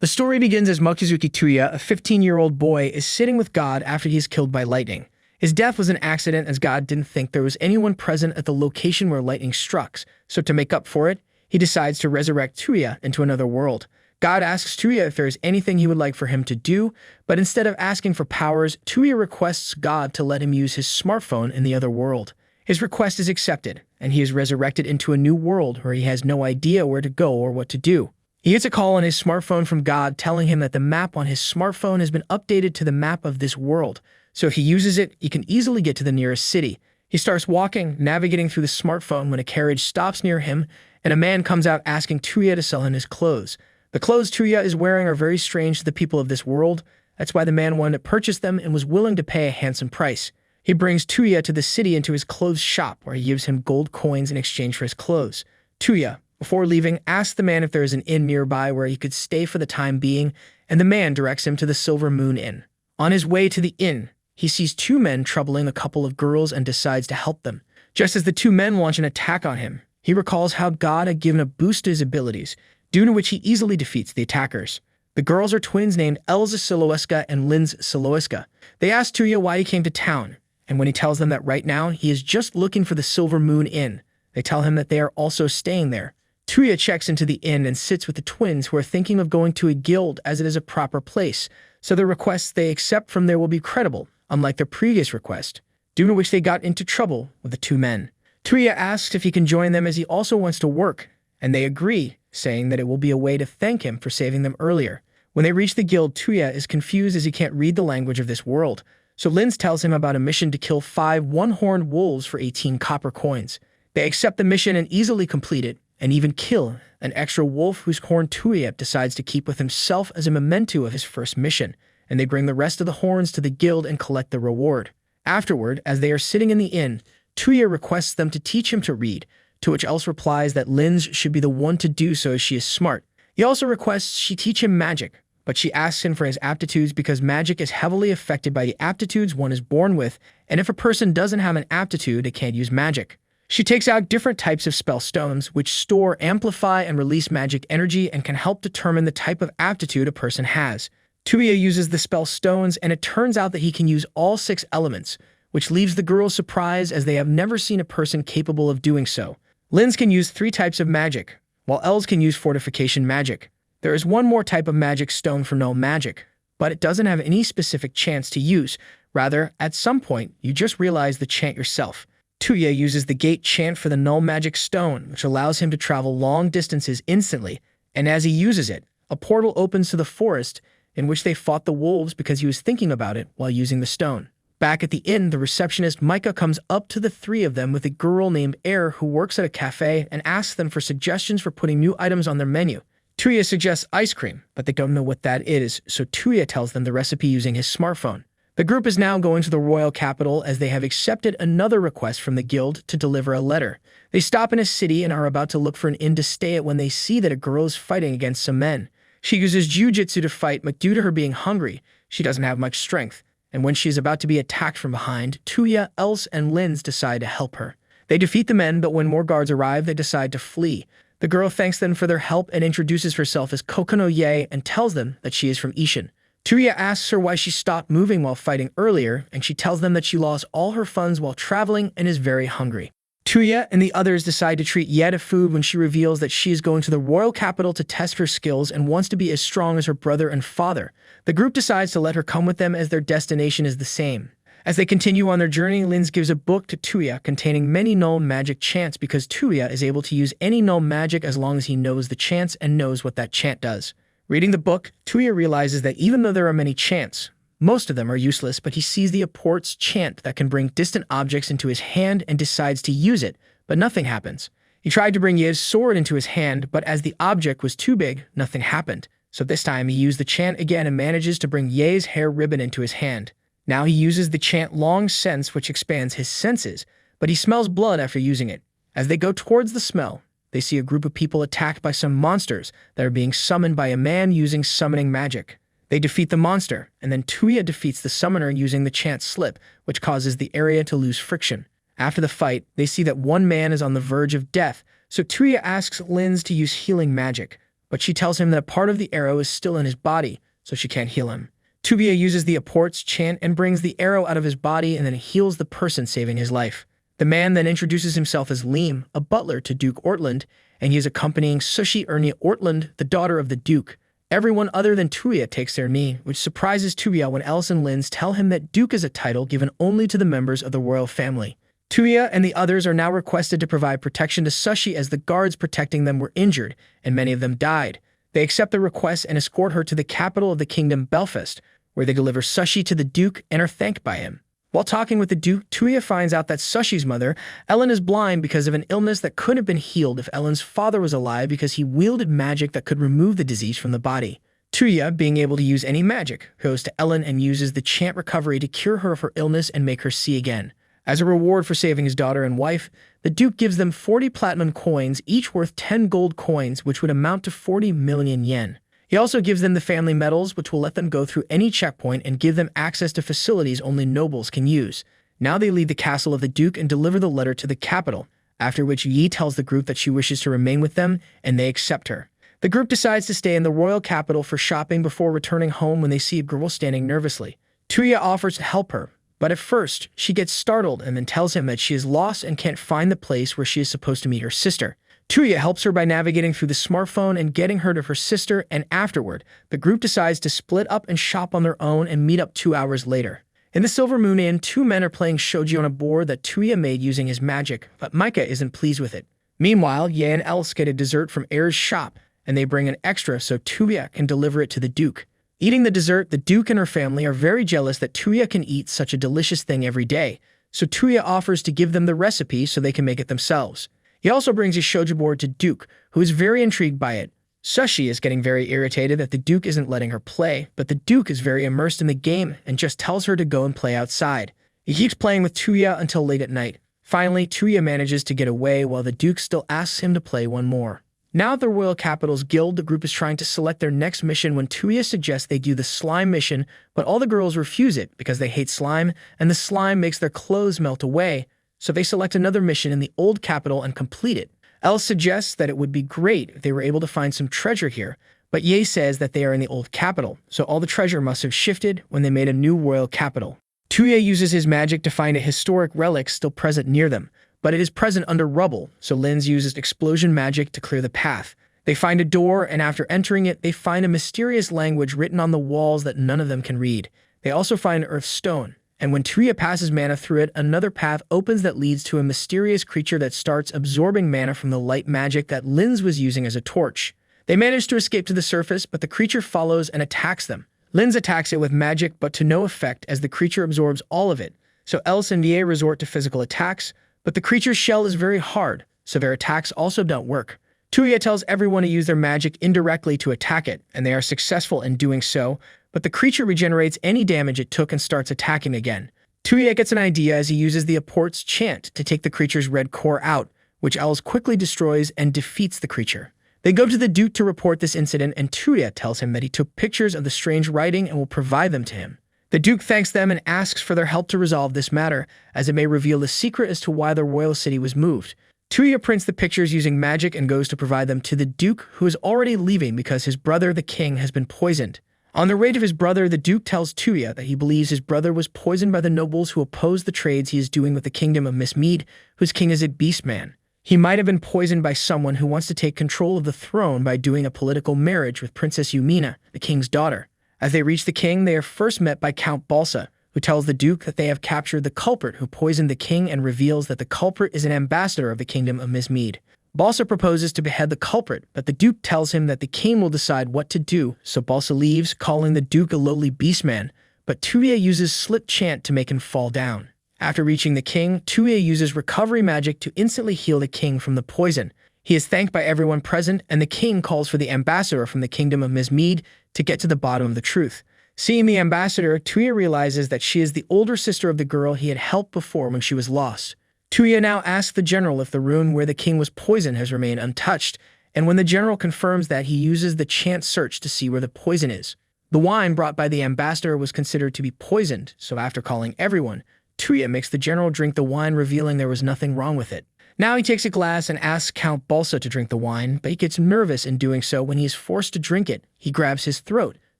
The story begins as Mochizuki Touya, a 15-year-old boy, is sitting with God after he is killed by lightning. His death was an accident as God didn't think there was anyone present at the location where lightning struck, so to make up for it, he decides to resurrect Touya into another world. God asks Touya if there is anything he would like for him to do, but instead of asking for powers, Touya requests God to let him use his smartphone in the other world. His request is accepted, and he is resurrected into a new world where he has no idea where to go or what to do. He gets a call on his smartphone from God telling him that the map on his smartphone has been updated to the map of this world, so if he uses it, he can easily get to the nearest city. He starts walking, navigating through the smartphone when a carriage stops near him, and a man comes out asking Touya to sell him his clothes. The clothes Touya is wearing are very strange to the people of this world. That's why the man wanted to purchase them and was willing to pay a handsome price. He brings Touya to the city into his clothes shop, where he gives him gold coins in exchange for his clothes. Touya, before leaving, asks the man if there is an inn nearby where he could stay for the time being, and the man directs him to the Silver Moon Inn. On his way to the inn, he sees two men troubling a couple of girls and decides to help them. Just as the two men launch an attack on him, he recalls how God had given a boost to his abilities, due to which he easily defeats the attackers. The girls are twins named Elsa Siloeska and Linz Siloeska. They ask Touya why he came to town, and when he tells them that right now he is just looking for the Silver Moon Inn, they tell him that they are also staying there. Touya checks into the inn and sits with the twins who are thinking of going to a guild as it is a proper place, so the requests they accept from there will be credible, unlike their previous request, due to which they got into trouble with the two men. Touya asks if he can join them as he also wants to work, and they agree, saying that it will be a way to thank him for saving them earlier. When they reach the guild, Touya is confused as he can't read the language of this world, so Linz tells him about a mission to kill 5 one-horned wolves for 18 copper coins. They accept the mission and easily complete it, and even kill an extra wolf whose horn Touya decides to keep with himself as a memento of his first mission, and they bring the rest of the horns to the guild and collect the reward. Afterward, as they are sitting in the inn, Touya requests them to teach him to read, to which Else replies that Linz should be the one to do so as she is smart. He also requests she teach him magic, but she asks him for his aptitudes because magic is heavily affected by the aptitudes one is born with, and if a person doesn't have an aptitude, they can't use magic. She takes out different types of spell stones, which store, amplify, and release magic energy and can help determine the type of aptitude a person has. Touya uses the spell stones, and it turns out that he can use all 6 elements, which leaves the girls surprised as they have never seen a person capable of doing so. Linz can use 3 types of magic, while Els can use fortification magic. There is one more type of magic stone for null magic, but it doesn't have any specific chance to use. Rather, at some point, you just realize the chant yourself. Touya uses the gate chant for the null magic stone, which allows him to travel long distances instantly, and as he uses it, a portal opens to the forest in which they fought the wolves because he was thinking about it while using the stone. Back at the inn, the receptionist Micah comes up to the 3 of them with a girl named Air who works at a cafe and asks them for suggestions for putting new items on their menu. Touya suggests ice cream, but they don't know what that is, so Touya tells them the recipe using his smartphone. The group is now going to the royal capital as they have accepted another request from the guild to deliver a letter. They stop in a city and are about to look for an inn to stay at when they see that a girl is fighting against some men. She uses jujitsu to fight, but due to her being hungry, she doesn't have much strength. And when she is about to be attacked from behind, Touya, Else, and Linz decide to help her. They defeat the men, but when more guards arrive, they decide to flee. The girl thanks them for their help and introduces herself as Kokono Ye and tells them that she is from Ishin. Touya asks her why she stopped moving while fighting earlier, and she tells them that she lost all her funds while traveling and is very hungry. Touya and the others decide to treat Ye to food when she reveals that she is going to the royal capital to test her skills and wants to be as strong as her brother and father. The group decides to let her come with them as their destination is the same. As they continue on their journey, Linz gives a book to Touya containing many null magic chants because Touya is able to use any null magic as long as he knows the chants and knows what that chant does. Reading the book, Touya realizes that even though there are many chants, most of them are useless, but he sees the apport's chant that can bring distant objects into his hand and decides to use it, but nothing happens. He tried to bring Ye's sword into his hand, but as the object was too big, nothing happened. So this time he used the chant again and manages to bring Ye's hair ribbon into his hand. Now he uses the chant Long Sense, which expands his senses, but he smells blood after using it. As they go towards the smell, they see a group of people attacked by some monsters that are being summoned by a man using summoning magic. They defeat the monster, and then Touya defeats the summoner using the chant Slip, which causes the area to lose friction. After the fight, they see that one man is on the verge of death, so Touya asks Linz to use healing magic, but she tells him that a part of the arrow is still in his body, so she can't heal him. Touya uses the apport's chant and brings the arrow out of his body and then heals the person, saving his life. The man then introduces himself as Liam, a butler to Duke Ortland, and he is accompanying Sushi Ernia Ortland, the daughter of the Duke. Everyone other than Touya takes their knee, which surprises Touya when Alice and Linz tell him that Duke is a title given only to the members of the royal family. Touya and the others are now requested to provide protection to Sushi as the guards protecting them were injured, and many of them died. They accept the request and escort her to the capital of the kingdom, Belfast, where they deliver Sushi to the Duke and are thanked by him. While talking with the Duke, Touya finds out that Sushi's mother, Ellen, is blind because of an illness that could have been healed if Ellen's father was alive because he wielded magic that could remove the disease from the body. Touya, being able to use any magic, goes to Ellen and uses the chant recovery to cure her of her illness and make her see again. As a reward for saving his daughter and wife, the Duke gives them 40 platinum coins, each worth 10 gold coins, which would amount to 40 million yen. He also gives them the family medals, which will let them go through any checkpoint and give them access to facilities only nobles can use. Now they leave the castle of the Duke and deliver the letter to the capital, after which Yi tells the group that she wishes to remain with them, and they accept her. The group decides to stay in the royal capital for shopping before returning home when they see a girl standing nervously. Touya offers to help her, but at first, she gets startled and then tells him that she is lost and can't find the place where she is supposed to meet her sister. Touya helps her by navigating through the smartphone and getting her to her sister, and afterward, the group decides to split up and shop on their own and meet up 2 hours later. In the Silver Moon Inn, two men are playing shogi on a board that Touya made using his magic, but Micah isn't pleased with it. Meanwhile, Ye and Else get a dessert from Air's shop, and they bring an extra so Touya can deliver it to the Duke. Eating the dessert, the Duke and her family are very jealous that Touya can eat such a delicious thing every day, so Touya offers to give them the recipe so they can make it themselves. He also brings his shogi board to Duke, who is very intrigued by it. Sushi is getting very irritated that the Duke isn't letting her play, but the Duke is very immersed in the game and just tells her to go and play outside. He keeps playing with Touya until late at night. Finally, Touya manages to get away while the Duke still asks him to play one more. Now at the Royal Capital's Guild, the group is trying to select their next mission when Touya suggests they do the slime mission, but all the girls refuse it because they hate slime, and the slime makes their clothes melt away, so they select another mission in the old capital and complete it. Elle suggests that it would be great if they were able to find some treasure here, but Ye says that they are in the old capital, so all the treasure must have shifted when they made a new royal capital. Touya uses his magic to find a historic relic still present near them, but it is present under rubble, so Linz uses explosion magic to clear the path. They find a door, and after entering it, they find a mysterious language written on the walls that none of them can read. They also find Earth Stone, and when Touya passes mana through it, another path opens that leads to a mysterious creature that starts absorbing mana from the light magic that Linz was using as a torch. They manage to escape to the surface, but the creature follows and attacks them. Linz attacks it with magic, but to no effect as the creature absorbs all of it, so Else and Ye resort to physical attacks, but the creature's shell is very hard, so their attacks also don't work. Touya tells everyone to use their magic indirectly to attack it, and they are successful in doing so, but the creature regenerates any damage it took and starts attacking again. Touya gets an idea as he uses the apport's chant to take the creature's red core out, which Else quickly destroys and defeats the creature. They go to the Duke to report this incident, and Touya tells him that he took pictures of the strange writing and will provide them to him. The Duke thanks them and asks for their help to resolve this matter, as it may reveal the secret as to why the royal city was moved. Touya prints the pictures using magic and goes to provide them to the Duke, who is already leaving because his brother, the king, has been poisoned. On the raid of his brother, the Duke tells Touya that he believes his brother was poisoned by the nobles who oppose the trades he is doing with the kingdom of Miss Mead, whose king is a beastman. He might have been poisoned by someone who wants to take control of the throne by doing a political marriage with Princess Yumina, the king's daughter. As they reach the king, they are first met by Count Balsa, who tells the Duke that they have captured the culprit who poisoned the king and reveals that the culprit is an ambassador of the kingdom of Miss Mead. Balsa proposes to behead the culprit, but the Duke tells him that the king will decide what to do, so Balsa leaves, calling the Duke a lowly beastman, but Touya uses slip chant to make him fall down. After reaching the king, Touya uses recovery magic to instantly heal the king from the poison. He is thanked by everyone present, and the king calls for the ambassador from the kingdom of Miss Mead to get to the bottom of the truth. Seeing the ambassador, Touya realizes that she is the older sister of the girl he had helped before when she was lost. Touya now asks the general if the rune where the king was poisoned has remained untouched, and when the general confirms that, he uses the chant search to see where the poison is. The wine brought by the ambassador was considered to be poisoned, so after calling everyone, Touya makes the general drink the wine, revealing there was nothing wrong with it. Now he takes a glass and asks Count Balsa to drink the wine, but he gets nervous in doing so when he is forced to drink it. He grabs his throat,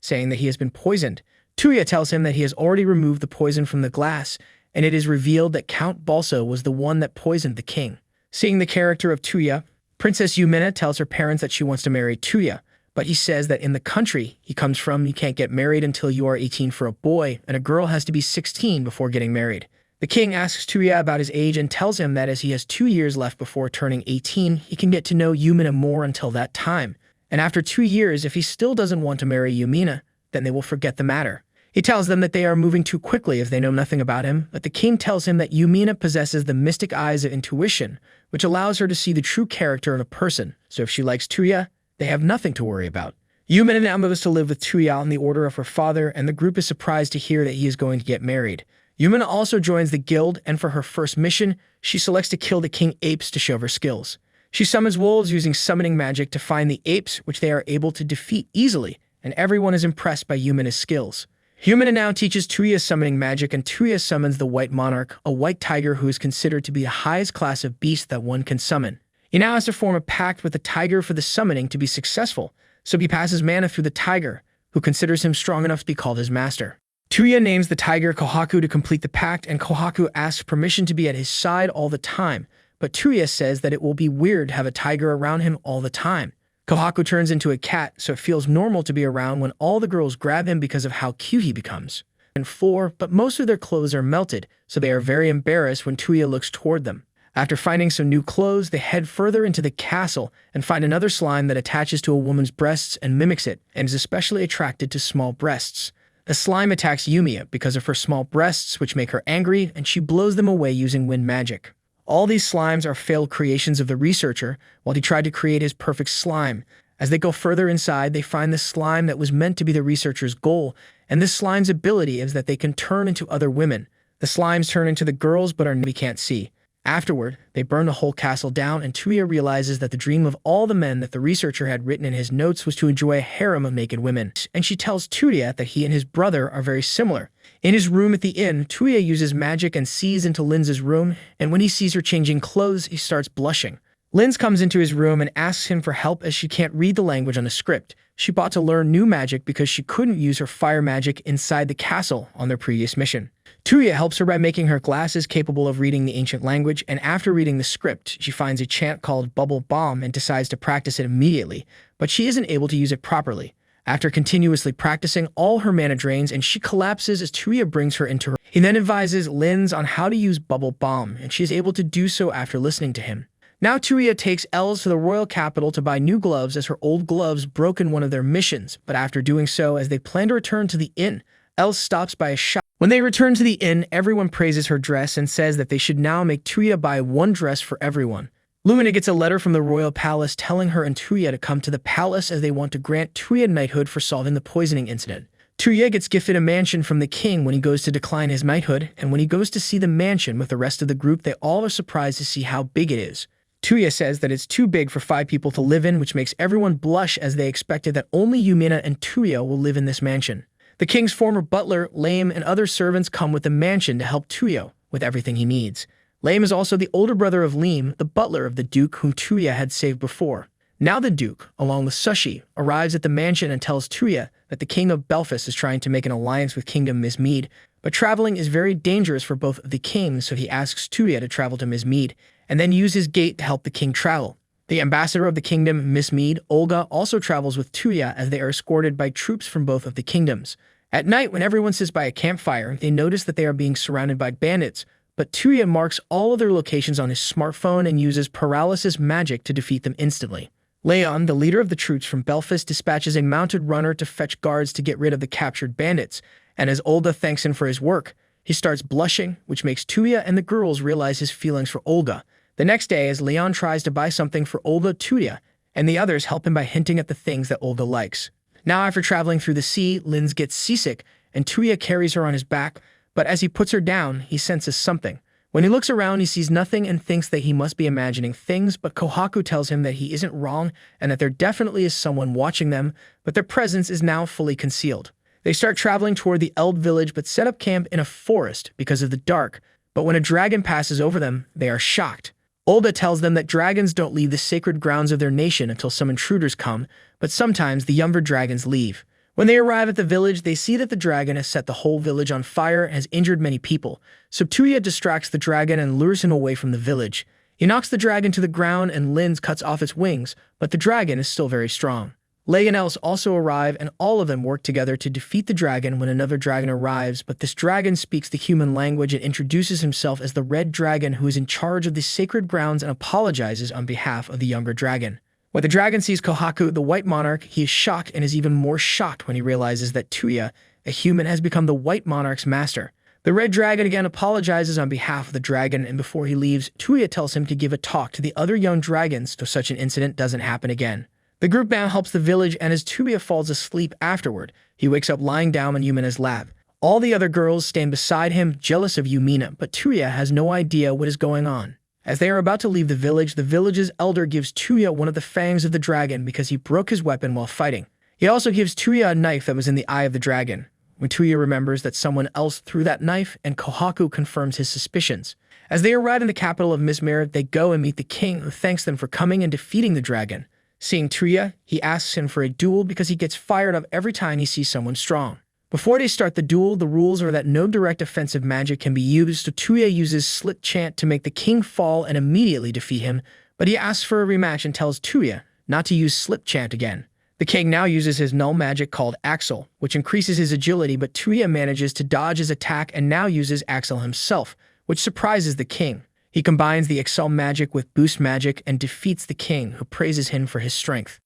saying that he has been poisoned. Touya tells him that he has already removed the poison from the glass, and it is revealed that Count Balsa was the one that poisoned the king. Seeing the character of Touya, Princess Yumina tells her parents that she wants to marry Touya, but he says that in the country he comes from, you can't get married until you are 18 for a boy, and a girl has to be 16 before getting married. The king asks Touya about his age and tells him that as he has 2 years left before turning 18, he can get to know Yumina more until that time. And after 2 years, if he still doesn't want to marry Yumina, then they will forget the matter. He tells them that they are moving too quickly if they know nothing about him, but the king tells him that Yumina possesses the mystic eyes of intuition, which allows her to see the true character of a person, so if she likes Touya, they have nothing to worry about. Yumina now moves to live with Touya on the order of her father, and the group is surprised to hear that he is going to get married. Yumina also joins the guild, and for her first mission, she selects to kill the king apes to show her skills. She summons wolves using summoning magic to find the apes, which they are able to defeat easily, and everyone is impressed by Yumina's skills. Yumina now teaches Touya summoning magic, and Touya summons the White Monarch, a white tiger who is considered to be the highest class of beast that one can summon. He now has to form a pact with the tiger for the summoning to be successful, so he passes mana through the tiger, who considers him strong enough to be called his master. Touya names the tiger Kohaku to complete the pact, and Kohaku asks permission to be at his side all the time, but Touya says that it will be weird to have a tiger around him all the time. Kohaku turns into a cat, so it feels normal to be around when all the girls grab him because of how cute he becomes. And 4, but most of their clothes are melted, so they are very embarrassed when Touya looks toward them. After finding some new clothes, they head further into the castle and find another slime that attaches to a woman's breasts and mimics it, and is especially attracted to small breasts. The slime attacks Yumiya because of her small breasts, which make her angry, and she blows them away using wind magic. All these slimes are failed creations of the researcher, while he tried to create his perfect slime. As they go further inside, they find the slime that was meant to be the researcher's goal, and this slime's ability is that they can turn into other women. The slimes turn into the girls but we can't see. Afterward, they burn the whole castle down, and Touya realizes that the dream of all the men that the researcher had written in his notes was to enjoy a harem of naked women. And she tells Touya that he and his brother are very similar. In his room at the inn, Touya uses magic and sees into Lin's room, and when he sees her changing clothes, he starts blushing. Lin comes into his room and asks him for help as she can't read the language on the script. She bought to learn new magic because she couldn't use her fire magic inside the castle on their previous mission. Touya helps her by making her glasses capable of reading the ancient language, and after reading the script, she finds a chant called Bubble Bomb and decides to practice it immediately, but she isn't able to use it properly. After continuously practicing, all her mana drains and she collapses as Touya brings her into her. He then advises Lin on how to use Bubble Bomb, and she is able to do so after listening to him. Now Touya takes Els to the royal capital to buy new gloves as her old gloves broke in one of their missions, but after doing so, as they plan to return to the inn, Els stops by a shop. When they return to the inn, everyone praises her dress and says that they should now make Touya buy one dress for everyone. Lumina gets a letter from the royal palace telling her and Touya to come to the palace as they want to grant Touya knighthood for solving the poisoning incident. Touya gets gifted a mansion from the king when he goes to decline his knighthood, and when he goes to see the mansion with the rest of the group, they all are surprised to see how big it is. Touya says that it's too big for 5 people to live in, which makes everyone blush as they expected that only Yumina and Touya will live in this mansion. The king's former butler, Lame, and other servants come with the mansion to help Touya with everything he needs. Lame is also the older brother of Leem, the butler of the Duke whom Touya had saved before. Now the Duke, along with Sushi, arrives at the mansion and tells Touya that the king of Belfast is trying to make an alliance with Kingdom Mismead, but traveling is very dangerous for both of the kings, so he asks Touya to travel to Mismead, and then use his gate to help the king travel. The ambassador of the kingdom, Mismead, Olga, also travels with Touya as they are escorted by troops from both of the kingdoms. At night, when everyone sits by a campfire, they notice that they are being surrounded by bandits, but Touya marks all of their locations on his smartphone and uses paralysis magic to defeat them instantly. Leon, the leader of the troops from Belfast, dispatches a mounted runner to fetch guards to get rid of the captured bandits, and as Olga thanks him for his work, he starts blushing, which makes Touya and the girls realize his feelings for Olga. The next day, as Leon tries to buy something for Olga, Touya and the others help him by hinting at the things that Olga likes. Now, after traveling through the sea, Lin gets seasick, and Touya carries her on his back, but as he puts her down, he senses something. When he looks around, he sees nothing and thinks that he must be imagining things, but Kohaku tells him that he isn't wrong and that there definitely is someone watching them, but their presence is now fully concealed. They start traveling toward the Eld village but set up camp in a forest because of the dark, but when a dragon passes over them, they are shocked. Olga tells them that dragons don't leave the sacred grounds of their nation until some intruders come, but sometimes the younger dragons leave. When they arrive at the village, they see that the dragon has set the whole village on fire and has injured many people. So Touya distracts the dragon and lures him away from the village. He knocks the dragon to the ground and Linz cuts off its wings, but the dragon is still very strong. Lei and Els also arrive, and all of them work together to defeat the dragon when another dragon arrives, but this dragon speaks the human language and introduces himself as the Red Dragon, who is in charge of the sacred grounds, and apologizes on behalf of the younger dragon. When the dragon sees Kohaku, the White Monarch, he is shocked and is even more shocked when he realizes that Touya, a human, has become the White Monarch's master. The Red Dragon again apologizes on behalf of the dragon, and before he leaves, Touya tells him to give a talk to the other young dragons so such an incident doesn't happen again. The group now helps the village, and as Touya falls asleep afterward, he wakes up lying down on Yumina's lap. All the other girls stand beside him, jealous of Yumina, but Touya has no idea what is going on. As they are about to leave the village's elder gives Touya one of the fangs of the dragon because he broke his weapon while fighting. He also gives Touya a knife that was in the eye of the dragon. When Touya remembers that someone else threw that knife, and Kohaku confirms his suspicions. As they arrive in the capital of Mismer, they go and meet the king, who thanks them for coming and defeating the dragon. Seeing Touya, he asks him for a duel because he gets fired up every time he sees someone strong. Before they start the duel, the rules are that no direct offensive magic can be used, so Touya uses Slit Chant to make the king fall and immediately defeat him, but he asks for a rematch and tells Touya not to use Slip Chant again. The king now uses his null magic called Axel, which increases his agility, but Touya manages to dodge his attack and now uses Axel himself, which surprises the king. He combines the Excel magic with Boost magic and defeats the king, who praises him for his strength.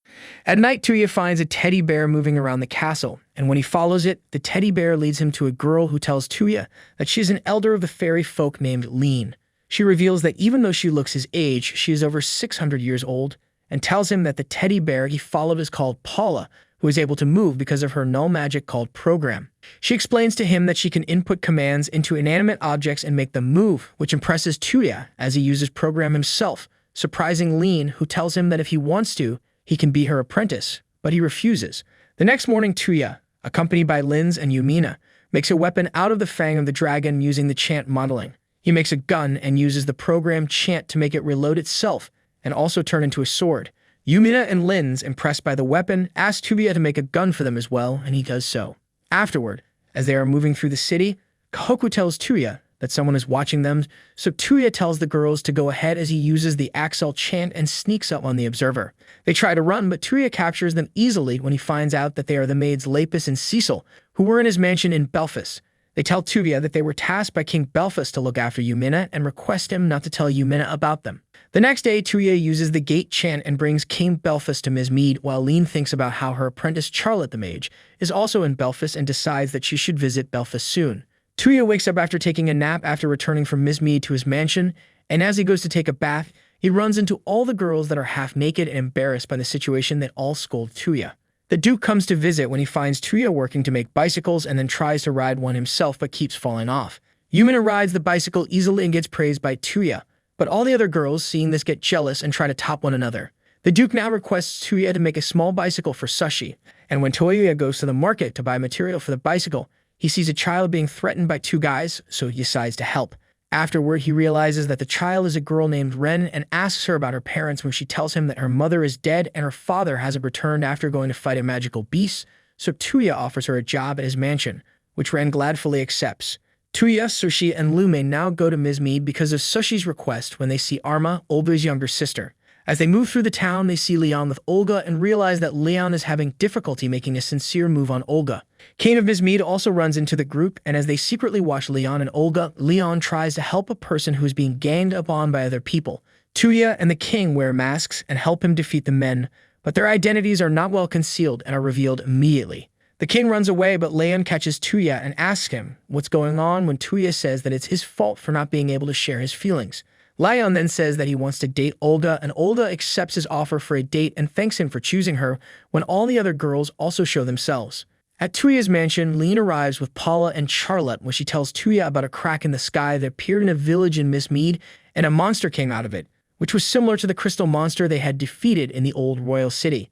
At night, Touya finds a teddy bear moving around the castle, and when he follows it, the teddy bear leads him to a girl who tells Touya that she is an elder of the fairy folk named Lean. She reveals that even though she looks his age, she is over 600 years old, and tells him that the teddy bear he followed is called Paula, who is able to move because of her null magic called Program. She explains to him that she can input commands into inanimate objects and make them move, which impresses Touya as he uses Program himself, surprising Lean, who tells him that if he wants to, he can be her apprentice, but he refuses. The next morning, Touya, accompanied by Linz and Yumina, makes a weapon out of the fang of the dragon using the chant modeling. He makes a gun and uses the Program chant to make it reload itself and also turn into a sword. Yumina and Linz, impressed by the weapon, ask Touya to make a gun for them as well, and he does so. Afterward, as they are moving through the city, Kohaku tells Touya that someone is watching them, so Touya tells the girls to go ahead as he uses the Axel chant and sneaks up on the observer. They try to run, but Touya captures them easily when he finds out that they are the maids Lapis and Cecil, who were in his mansion in Belfast. They tell Touya that they were tasked by King Belfast to look after Yumina and request him not to tell Yumina about them. The next day, Touya uses the gate chant and brings King Belfast to Ms. Mead, while Lean thinks about how her apprentice Charlotte the Mage is also in Belfast and decides that she should visit Belfast soon. Touya wakes up after taking a nap after returning from Ms. Mead to his mansion, and as he goes to take a bath, he runs into all the girls that are half naked and embarrassed by the situation that all scold Touya. The Duke comes to visit when he finds Touya working to make bicycles and then tries to ride one himself but keeps falling off. Yumina rides the bicycle easily and gets praised by Touya, but all the other girls, seeing this, get jealous and try to top one another. The Duke now requests Touya to make a small bicycle for Sushi, and when Touya goes to the market to buy material for the bicycle, he sees a child being threatened by two guys, so he decides to help. Afterward, he realizes that the child is a girl named Ren and asks her about her parents, when she tells him that her mother is dead and her father hasn't returned after going to fight a magical beast, so Touya offers her a job at his mansion, which Ren gladfully accepts. Touya, Sushi, and Lume now go to Ms. Mead because of Sushi's request when they see Arma, Olga's younger sister. As they move through the town, they see Leon with Olga and realize that Leon is having difficulty making a sincere move on Olga. Kane of Ms. Mead also runs into the group, and as they secretly watch Leon and Olga, Leon tries to help a person who is being ganged up on by other people. Touya and the king wear masks and help him defeat the men, but their identities are not well concealed and are revealed immediately. The king runs away, but Leon catches Touya and asks him what's going on when Touya says that it's his fault for not being able to share his feelings. Leon then says that he wants to date Olga, and Olga accepts his offer for a date and thanks him for choosing her when all the other girls also show themselves. At Touya's mansion, Lean arrives with Paula and Charlotte when she tells Touya about a crack in the sky that appeared in a village in Ms. Mead, and a monster came out of it, which was similar to the crystal monster they had defeated in the old royal city.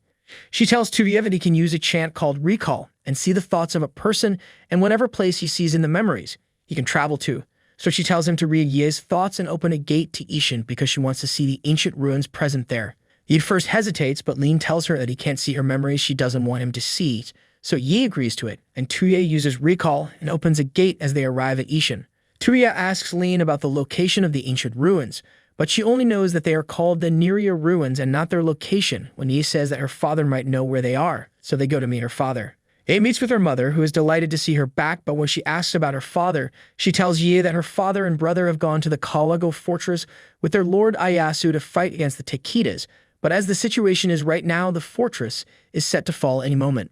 She tells Touya that he can use a chant called Recall and see the thoughts of a person and whatever place he sees in the memories he can travel to. so she tells him to read Ye's thoughts and open a gate to Ishin because she wants to see the ancient ruins present there. Ye first hesitates, but Lin tells her that he can't see her memories she doesn't want him to see, so Ye agrees to it, and Touya uses recall and opens a gate as they arrive at Ishin. Touya asks Lin about the location of the ancient ruins, but she only knows that they are called the Neria ruins and not their location when Ye says that her father might know where they are, so they go to meet her father. Ye meets with her mother, who is delighted to see her back, but when she asks about her father, she tells Ye that her father and brother have gone to the Kalago fortress with their lord Ieyasu to fight against the Takitas, but as the situation is right now, the fortress is set to fall any moment.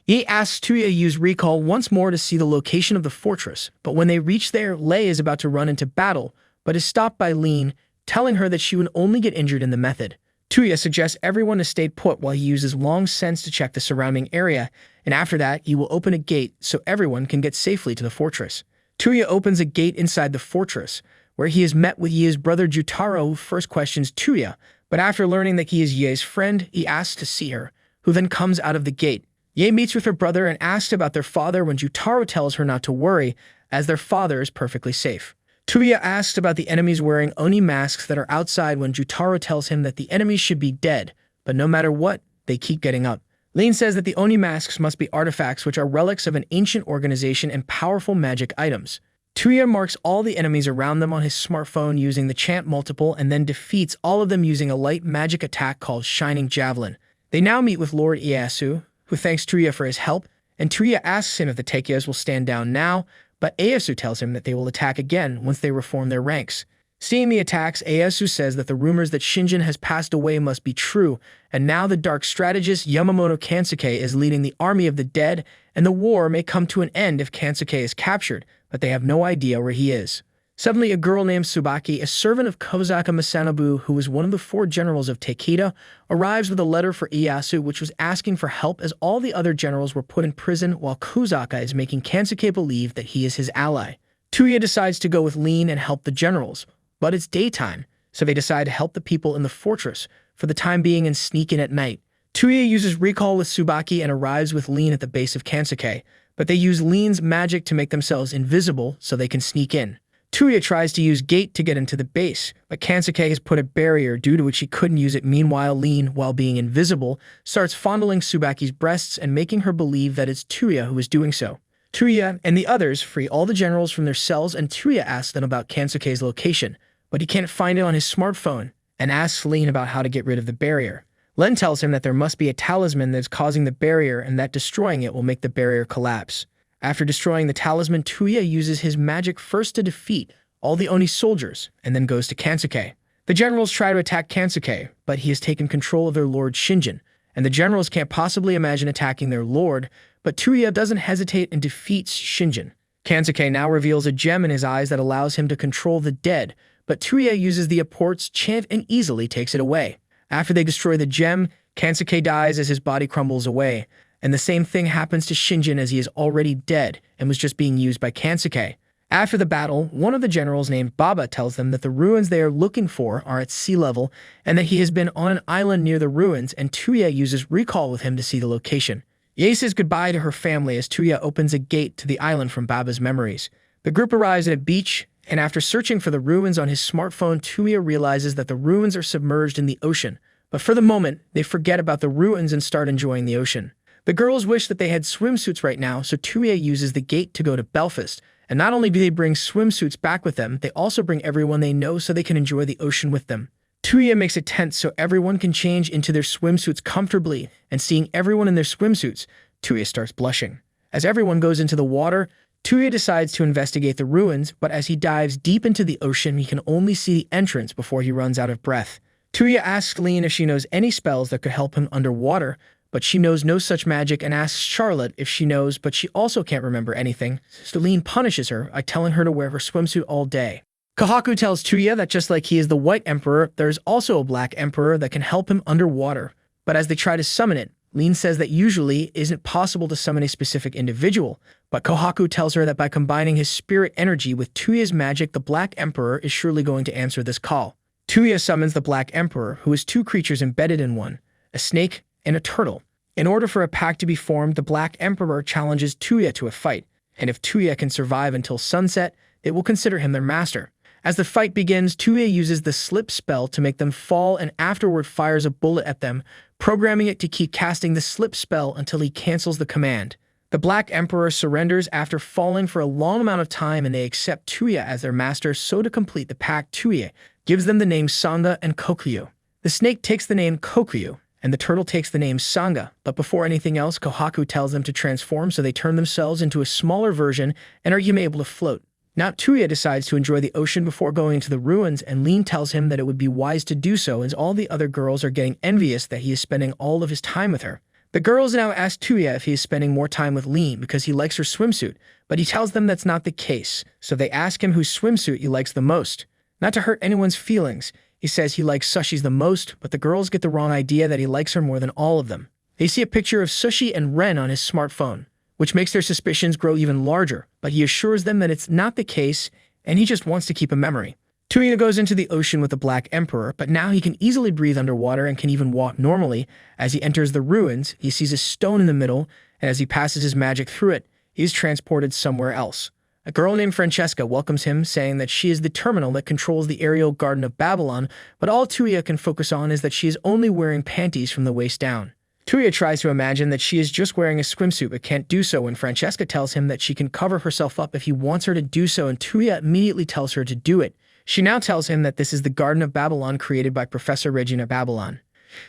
Ye asks Touya to use recall once more to see the location of the fortress, but when they reach there, Lei is about to run into battle, but is stopped by Lin, telling her that she would only get injured in the method. Touya suggests everyone to stay put while he uses long sense to check the surrounding area, and after that, he will open a gate so everyone can get safely to the fortress. Touya opens a gate inside the fortress, where he is met with Ye's brother Jutaro, who first questions Touya, but after learning that he is Ye's friend, he asks to see her, who then comes out of the gate. Ye meets with her brother and asks about their father when Jutaro tells her not to worry, as their father is perfectly safe. Touya asks about the enemies wearing Oni masks that are outside when Jutaro tells him that the enemies should be dead, but no matter what, they keep getting up. Lin says that the Oni masks must be artifacts which are relics of an ancient organization and powerful magic items. Touya marks all the enemies around them on his smartphone using the chant multiple and then defeats all of them using a light magic attack called Shining Javelin. They now meet with Lord Ieyasu, who thanks Touya for his help, and Touya asks him if the Takias will stand down now, but Ieyasu tells him that they will attack again once they reform their ranks. Seeing the attacks, Ieyasu says that the rumors that Shinjin has passed away must be true, and now the dark strategist Yamamoto Kansuke is leading the army of the dead, and the war may come to an end if Kansuke is captured, but they have no idea where he is. Suddenly, a girl named Tsubaki, a servant of Kozaka Masanobu, who was one of the 4 generals of Takeda, arrives with a letter for Ieyasu which was asking for help as all the other generals were put in prison while Kozaka is making Kansuke believe that he is his ally. Touya decides to go with Lin and help the generals, but it's daytime, so they decide to help the people in the fortress for the time being and sneak in at night. Touya uses recall with Tsubaki and arrives with Lin at the base of Kansuke, but they use Lin's magic to make themselves invisible so they can sneak in. Touya tries to use Gate to get into the base, but Kansuke has put a barrier due to which he couldn't use it. Meanwhile, Lin, while being invisible, starts fondling Tsubaki's breasts and making her believe that it's Touya who is doing so. Touya and the others free all the generals from their cells, and Touya asks them about Kansuke's location, but he can't find it on his smartphone, and asks Lin about how to get rid of the barrier. Len tells him that there must be a talisman that is causing the barrier and that destroying it will make the barrier collapse. After destroying the talisman, Touya uses his magic first to defeat all the Oni soldiers, and then goes to Kansuke. The generals try to attack Kansuke, but he has taken control of their lord Shinjin, and the generals can't possibly imagine attacking their lord, but Touya doesn't hesitate and defeats Shinjin. Kansuke now reveals a gem in his eyes that allows him to control the dead, but Touya uses the apport's chant and easily takes it away. After they destroy the gem, Kansuke dies as his body crumbles away, and the same thing happens to Shinjin as he is already dead and was just being used by Kansuke. After the battle, one of the generals named Baba tells them that the ruins they are looking for are at sea level and that he has been on an island near the ruins, and Touya uses recall with him to see the location. Ye says goodbye to her family as Touya opens a gate to the island from Baba's memories. The group arrives at a beach, and after searching for the ruins on his smartphone, Touya realizes that the ruins are submerged in the ocean. But for the moment, they forget about the ruins and start enjoying the ocean. The girls wish that they had swimsuits right now, so Touya uses the gate to go to Belfast. And not only do they bring swimsuits back with them, they also bring everyone they know so they can enjoy the ocean with them. Touya makes a tent so everyone can change into their swimsuits comfortably, and seeing everyone in their swimsuits, Touya starts blushing. As everyone goes into the water, Touya decides to investigate the ruins, but as he dives deep into the ocean, he can only see the entrance before he runs out of breath. Touya asks Lin if she knows any spells that could help him underwater, but she knows no such magic, and asks Charlotte if she knows, but she also can't remember anything, so Lin punishes her by telling her to wear her swimsuit all day. Kohaku tells Touya that just like he is the White Emperor, there is also a Black Emperor that can help him underwater, but as they try to summon it, Lin says that usually it isn't possible to summon a specific individual, but Kohaku tells her that by combining his spirit energy with Touya's magic, the Black Emperor is surely going to answer this call. Touya summons the Black Emperor, who is 2 creatures embedded in one, a snake and a turtle. In order for a pact to be formed, the Black Emperor challenges Touya to a fight, and if Touya can survive until sunset, they will consider him their master. As the fight begins, Touya uses the slip spell to make them fall and afterward fires a bullet at them, programming it to keep casting the slip spell until he cancels the command. The Black Emperor surrenders after falling for a long amount of time, and they accept Touya as their master, so to complete the pact, Touya gives them the names Sangha and Kokuryu. The snake takes the name Kokuryu, and the turtle takes the name Sangha, but before anything else, Kohaku tells them to transform, so they turn themselves into a smaller version and are able to float. Now Touya decides to enjoy the ocean before going into the ruins, and Lin tells him that it would be wise to do so as all the other girls are getting envious that he is spending all of his time with her. The girls now ask Touya if he is spending more time with Lin because he likes her swimsuit, but he tells them that's not the case, so they ask him whose swimsuit he likes the most. Not to hurt anyone's feelings, he says he likes Sushi's the most, but the girls get the wrong idea that he likes her more than all of them. They see a picture of Sushi and Ren on his smartphone, which makes their suspicions grow even larger, but he assures them that it's not the case, and he just wants to keep a memory. Touya goes into the ocean with the Black Emperor, but now he can easily breathe underwater and can even walk normally. As he enters the ruins, he sees a stone in the middle, and as he passes his magic through it, he is transported somewhere else. A girl named Francesca welcomes him, saying that she is the terminal that controls the aerial garden of Babylon, but all Touya can focus on is that she is only wearing panties from the waist down. Touya tries to imagine that she is just wearing a swimsuit but can't do so when Francesca tells him that she can cover herself up if he wants her to do so, and Touya immediately tells her to do it. She now tells him that this is the Garden of Babylon created by Professor Regina Babylon.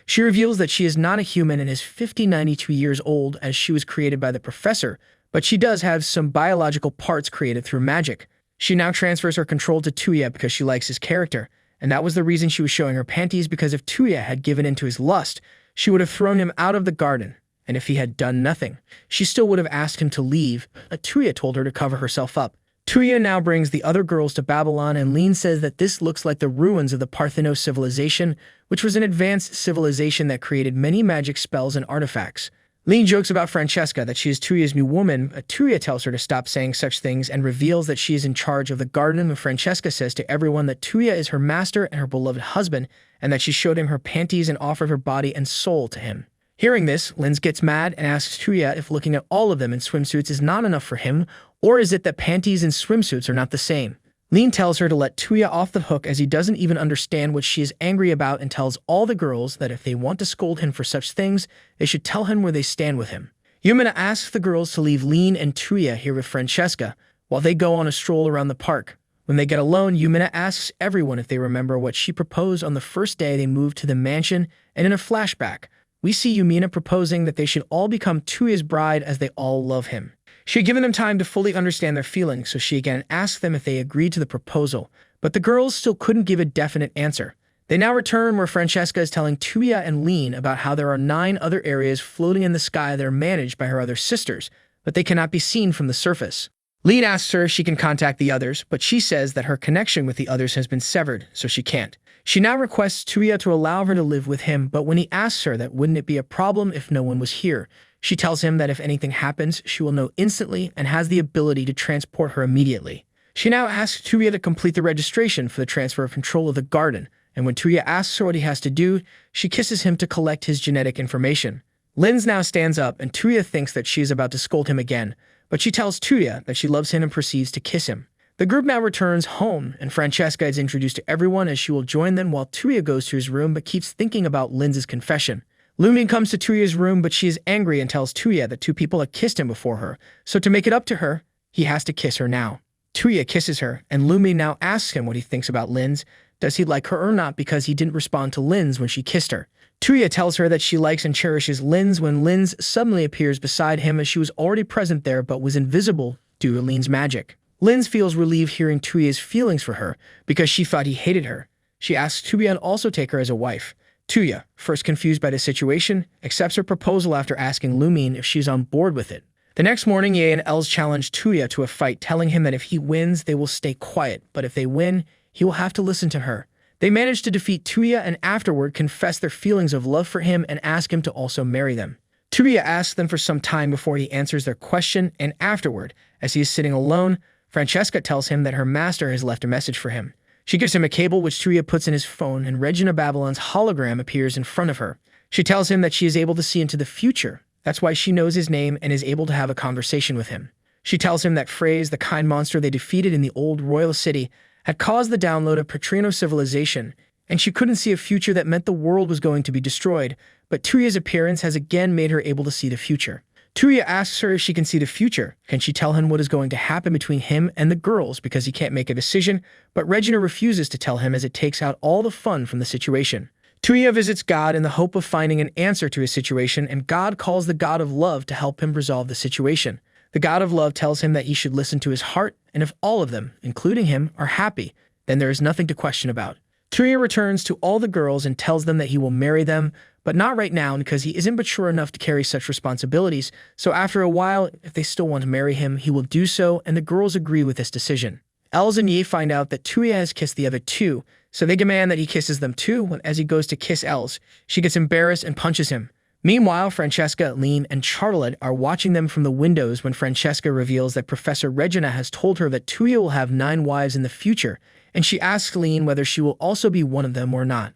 She reveals that she is not a human and is 92 years old as she was created by the professor, but she does have some biological parts created through magic. She now transfers her control to Touya because she likes his character, and that was the reason she was showing her panties, because if Touya had given in to his lust, she would have thrown him out of the garden, and if he had done nothing, she still would have asked him to leave, but Touya told her to cover herself up. Touya now brings the other girls to Babylon, and Lin says that this looks like the ruins of the Parthenos civilization, which was an advanced civilization that created many magic spells and artifacts. Lin jokes about Francesca that she is Touya's new woman, but Touya tells her to stop saying such things and reveals that she is in charge of the garden, and Francesca says to everyone that Touya is her master and her beloved husband, and that she showed him her panties and offered her body and soul to him. Hearing this, Lin gets mad and asks Touya if looking at all of them in swimsuits is not enough for him, or is it that panties and swimsuits are not the same? Lin tells her to let Touya off the hook as he doesn't even understand what she is angry about, and tells all the girls that if they want to scold him for such things, they should tell him where they stand with him. Yumina asks the girls to leave Lin and Touya here with Francesca while they go on a stroll around the park. When they get alone, Yumina asks everyone if they remember what she proposed on the first day they moved to the mansion, and in a flashback, we see Yumina proposing that they should all become Touya's bride as they all love him. She had given them time to fully understand their feelings, so she again asked them if they agreed to the proposal, but the girls still couldn't give a definite answer. They now return where Francesca is telling Touya and Lin about how there are 9 other areas floating in the sky that are managed by her other sisters, but they cannot be seen from the surface. Lin asks her if she can contact the others, but she says that her connection with the others has been severed, so she can't. She now requests Touya to allow her to live with him, but when he asks her that wouldn't it be a problem if no one was here, she tells him that if anything happens, she will know instantly and has the ability to transport her immediately. She now asks Touya to complete the registration for the transfer of control of the garden, and when Touya asks her what he has to do, she kisses him to collect his genetic information. Lin now stands up, and Touya thinks that she is about to scold him again, but she tells Touya that she loves him and proceeds to kiss him. The group now returns home, and Francesca is introduced to everyone as she will join them while Touya goes to his room but keeps thinking about Lin's confession. Lumin comes to Touya's room, but she is angry and tells Touya that 2 people had kissed him before her, so to make it up to her, he has to kiss her now. Touya kisses her, and Lumin now asks him what he thinks about Lin's. Does he like her or not because he didn't respond to Lin's when she kissed her? Touya tells her that she likes and cherishes Lin's when Lin's suddenly appears beside him as she was already present there but was invisible due to Lin's magic. Lin's feels relieved hearing Touya's feelings for her because she thought he hated her. She asks Touya to also take her as a wife. Touya, first confused by the situation, accepts her proposal after asking Lumin if she's on board with it. The next morning, Ye and Els challenge Touya to a fight, telling him that if he wins, they will stay quiet, but if they win, he will have to listen to her. They manage to defeat Touya and afterward confess their feelings of love for him and ask him to also marry them. Touya asks them for some time before he answers their question, and afterward, as he is sitting alone, Francesca tells him that her master has left a message for him. She gives him a cable which Touya puts in his phone, and Regina Babylon's hologram appears in front of her. She tells him that she is able to see into the future. That's why she knows his name and is able to have a conversation with him. She tells him that Phrase, the kind monster they defeated in the old royal city, had caused the download of Petrino civilization, and she couldn't see a future that meant the world was going to be destroyed, but Touya's appearance has again made her able to see the future. Touya asks her if she can see the future. Can she tell him what is going to happen between him and the girls because he can't make a decision, but Regina refuses to tell him as it takes out all the fun from the situation. Touya visits God in the hope of finding an answer to his situation, and God calls the God of love to help him resolve the situation. The God of love tells him that he should listen to his heart, and if all of them, including him, are happy, then there is nothing to question about. Touya returns to all the girls and tells them that he will marry them, but not right now because he isn't mature enough to carry such responsibilities, so after a while, if they still want to marry him, he will do so, and the girls agree with this decision. Els and Yi find out that Touya has kissed the other two, so they demand that he kisses them too. When as he goes to kiss Els, she gets embarrassed and punches him. Meanwhile, Francesca, Lean, and Charlotte are watching them from the windows when Francesca reveals that Professor Regina has told her that Touya will have 9 wives in the future, and she asks Lean whether she will also be one of them or not.